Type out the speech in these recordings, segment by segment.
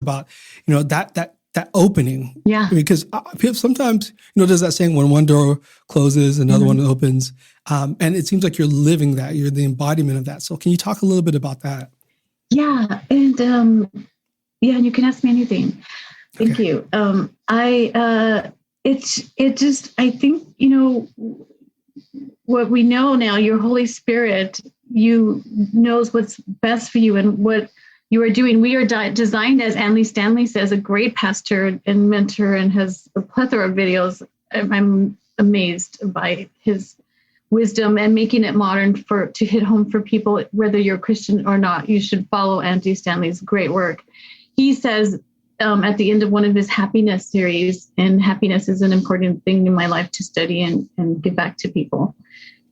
about, that opening. Yeah. Because people sometimes, there's that saying, when one door closes, another one opens. And it seems like you're living that. You're the embodiment of that. So can you talk a little bit about that? Yeah. And and you can ask me anything. Thank you. I think, what we know now, your Holy Spirit, you knows what's best for you and what you are doing. We are designed, as Andy Stanley says, a great pastor and mentor, and has a plethora of videos. I'm amazed by his wisdom and making it modern to hit home for people, whether you're a Christian or not. You should follow Andy Stanley's great work. He says at the end of one of his happiness series, and happiness is an important thing in my life to study and give back to people.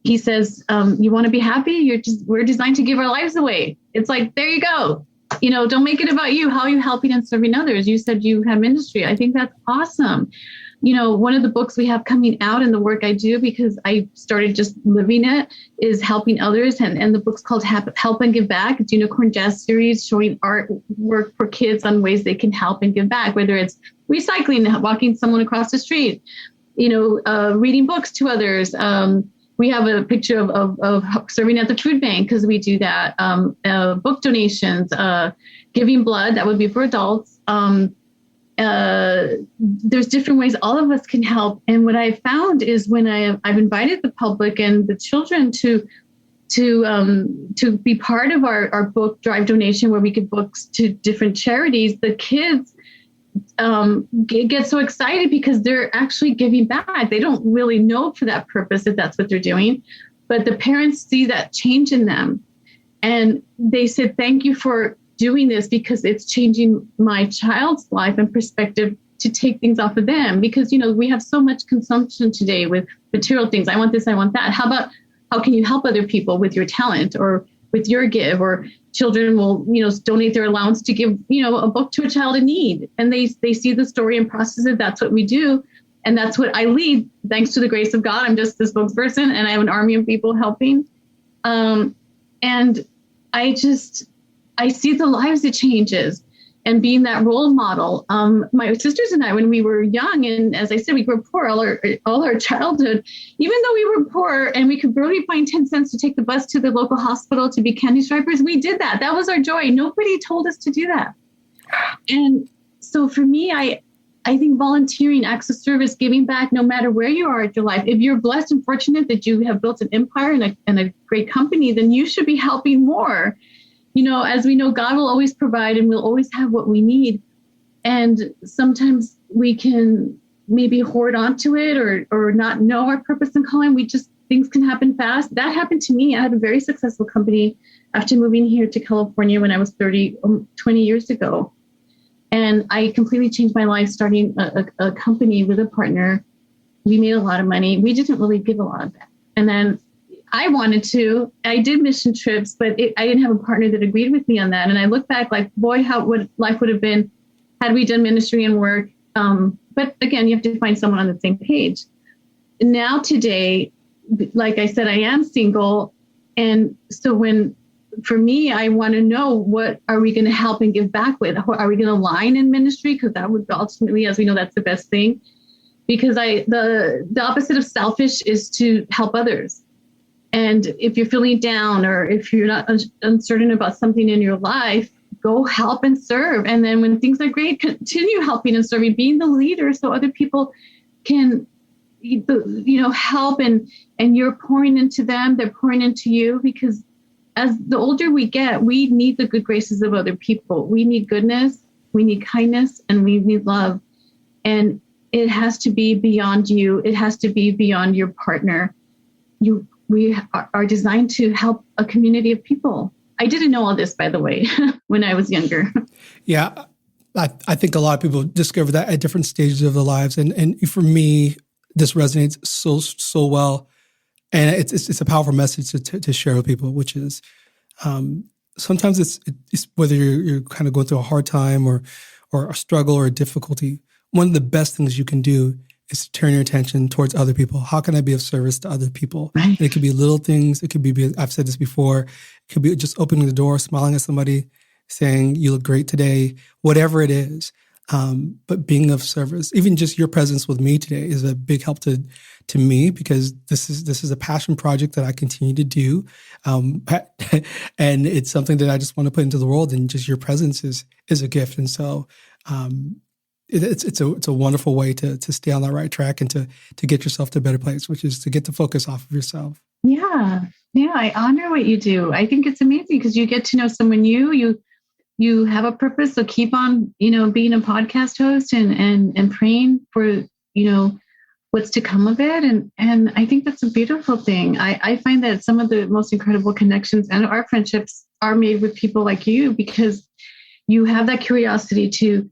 He says, you want to be happy? We're designed to give our lives away. It's like, there you go. Don't make it about you. How are you helping and serving others? You said you have ministry. I think that's awesome. One of the books we have coming out in the work I do, because I started just living it, is helping others. And the book's called Help and Give Back. It's Unicorn Jazz series showing artwork for kids on ways they can help and give back, whether it's recycling, walking someone across the street, reading books to others. We have a picture of serving at the food bank, because we do that. Book donations, giving blood, that would be for adults. There's different ways all of us can help. And what I found is when I've invited the public and the children to be part of our book drive donation, where we give books to different charities, the kids get so excited because they're actually giving back. They don't really know for that purpose if that's what they're doing, but the parents see that change in them. And they said, thank you for doing this, because it's changing my child's life and perspective to take things off of them. Because, we have so much consumption today with material things. I want this, I want that. How can you help other people with your talent or with your give? Or children will, donate their allowance to give, a book to a child in need. And they see the story and process it. That's what we do. And that's what I lead. Thanks to the grace of God, I'm just the spokesperson, and I have an army of people helping. And I see the lives it changes, and being that role model. My sisters and I, when we were young, and as I said, we were poor all our childhood, even though we were poor and we could barely find 10 cents to take the bus to the local hospital to be candy stripers, we did that. That was our joy. Nobody told us to do that. And so for me, I think volunteering, acts of service, giving back, no matter where you are in your life, if you're blessed and fortunate that you have built an empire and a great company, then you should be helping more. As we know, God will always provide and we'll always have what we need. And sometimes we can maybe hoard onto it or not know our purpose and calling. Things can happen fast. That happened to me. I had a very successful company after moving here to California when I was 20 years ago. And I completely changed my life starting a company with a partner. We made a lot of money. We didn't really give a lot of that. And then I did mission trips, but I didn't have a partner that agreed with me on that. And I look back like, boy, how life would have been had we done ministry and work. But again, you have to find someone on the same page. Now today, like I said, I am single. And so for me, I want to know, what are we going to help and give back with? Are we going to align in ministry? Because that would ultimately, as we know, that's the best thing. Because the opposite of selfish is to help others. And if you're feeling down or if you're not uncertain about something in your life, go help and serve. And then when things are great, continue helping and serving, being the leader so other people can, help and you're pouring into them, they're pouring into you. Because as the older we get, we need the good graces of other people. We need goodness, we need kindness, and we need love. And it has to be beyond you. It has to be beyond your partner. We are designed to help a community of people. I didn't know all this, by the way, when I was younger. Yeah, I think a lot of people discover that at different stages of their lives. And for me, this resonates so well. And it's a powerful message to share with people, which is sometimes it's whether you're kind of going through a hard time or a struggle or a difficulty, one of the best things you can do is to turn your attention towards other people. How can I be of service to other people? Right. And it could be little things. It could be, I've said this before, it could be just opening the door, smiling at somebody, saying you look great today, whatever it is. But being of service, even just your presence with me today is a big help to me, because this is a passion project that I continue to do. And it's something that I just want to put into the world, and just your presence is a gift. And so, it's a wonderful way to stay on that right track and to get yourself to a better place, which is to get the focus off of yourself. Yeah. Yeah. I honor what you do. I think it's amazing because you get to know someone new. You have a purpose. So keep on, being a podcast host and praying for, what's to come of it. And I think that's a beautiful thing. I find that some of the most incredible connections and our friendships are made with people like you, because you have that curiosity to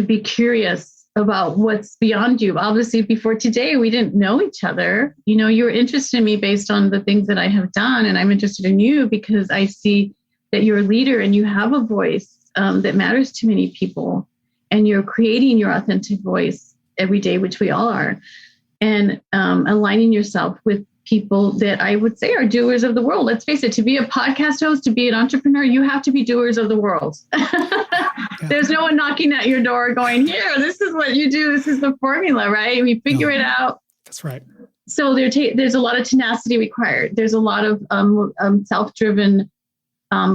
be curious about what's beyond you. Obviously, before today, we didn't know each other. You were interested in me based on the things that I have done. And I'm interested in you because I see that you're a leader and you have a voice that matters to many people. And you're creating your authentic voice every day, which we all are. And aligning yourself with people that I would say are doers of the world. Let's face it, to be a podcast host, to be an entrepreneur, you have to be doers of the world. There's no one knocking at your door going, here, this is what you do. This is the formula, right? We figure it out. That's right. So there's a lot of tenacity required. There's a lot of self-driven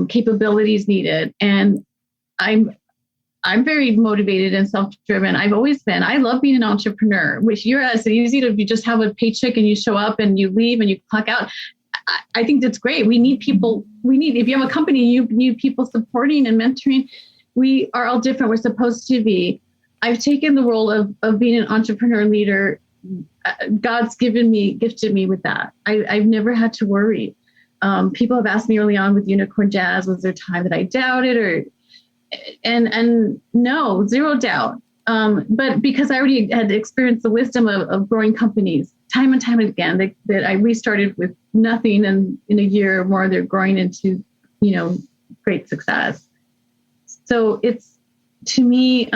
capabilities needed. And I'm very motivated and self-driven. I've always been. I love being an entrepreneur, which it's easy to just have a paycheck and you show up and you leave and you clock out. I think that's great. We need people. If you have a company, you need people supporting and mentoring. We are all different. We're supposed to be. I've taken the role of being an entrepreneur leader. God's gifted me with that. I've never had to worry. People have asked me early on with Unicorn Jazz, was there a time that I doubted and no, zero doubt. But because I already had experienced the wisdom of growing companies time and time again, that I restarted with nothing, and in a year or more, they're growing into, great success. So it's, to me,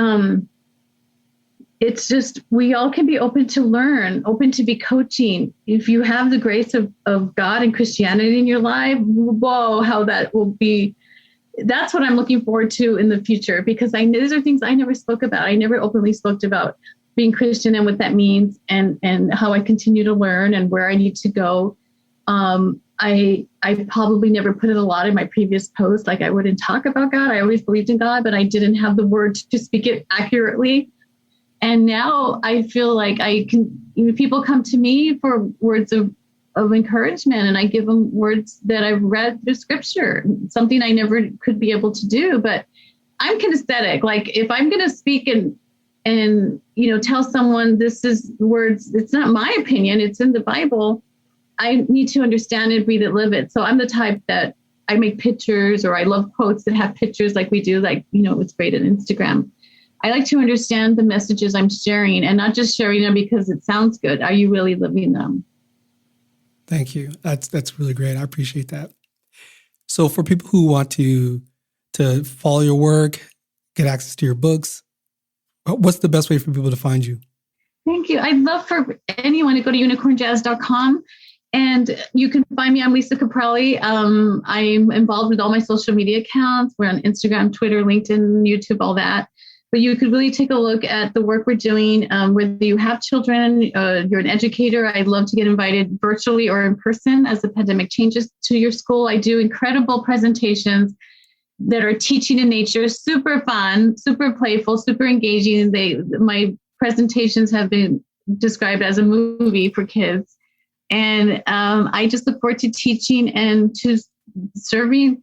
it's just, we all can be open to learn, open to be coaching. If you have the grace of God and Christianity in your life, whoa, how that will be. That's what I'm looking forward to in the future, because these are things I never spoke about. I never openly spoke about being Christian and what that means, and how I continue to learn and where I need to go. I probably never put it a lot in my previous posts. Like, I wouldn't talk about God. I always believed in God, but I didn't have the words to speak it accurately. And now I feel like I can, people come to me for words of encouragement, and I give them words that I've read through scripture, something I never could be able to do. But I'm kinesthetic. Like, if I'm going to speak and tell someone this is words, it's not my opinion, it's in the Bible, I need to understand it, read it, live it. So I'm the type that I make pictures, or I love quotes that have pictures like we do, like, it's great on Instagram. I like to understand the messages I'm sharing, and not just sharing them because it sounds good. Are you really living them? Thank you. That's really great. I appreciate that. So for people who want to follow your work, get access to your books, what's the best way for people to find you? Thank you. I'd love for anyone to go to unicornjazz.com, and you can find me. I'm Lisa Caprelli. I'm involved with all my social media accounts. We're on Instagram, Twitter, LinkedIn, YouTube, all that. But you could really take a look at the work we're doing. Whether you have children, you're an educator, I'd love to get invited virtually or in person as the pandemic changes to your school. I do incredible presentations that are teaching in nature, super fun, super playful, super engaging. My presentations have been described as a movie for kids. And I just look forward to teaching and to serving,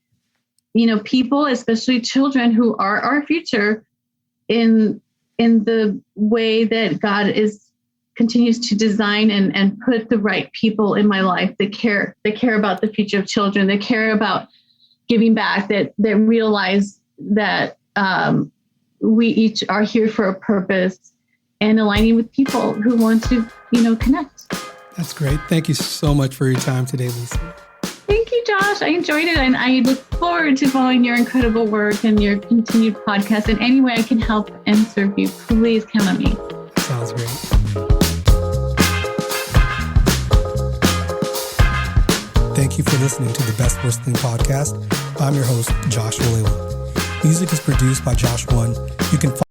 people, especially children who are our future, in the way that God continues to design and put the right people in my life that care about the future of children, that care about giving back, that realize that we each are here for a purpose, and aligning with people who want to, connect. That's great. Thank you so much for your time today, Lisa. Thank you, Josh. I enjoyed it, and I look forward to following your incredible work and your continued podcast. In any way I can help and serve you, please count on me. Sounds great. Thank you for listening to the Best Worst Thing podcast. I'm your host, Josh William. Music is produced by Josh One. You can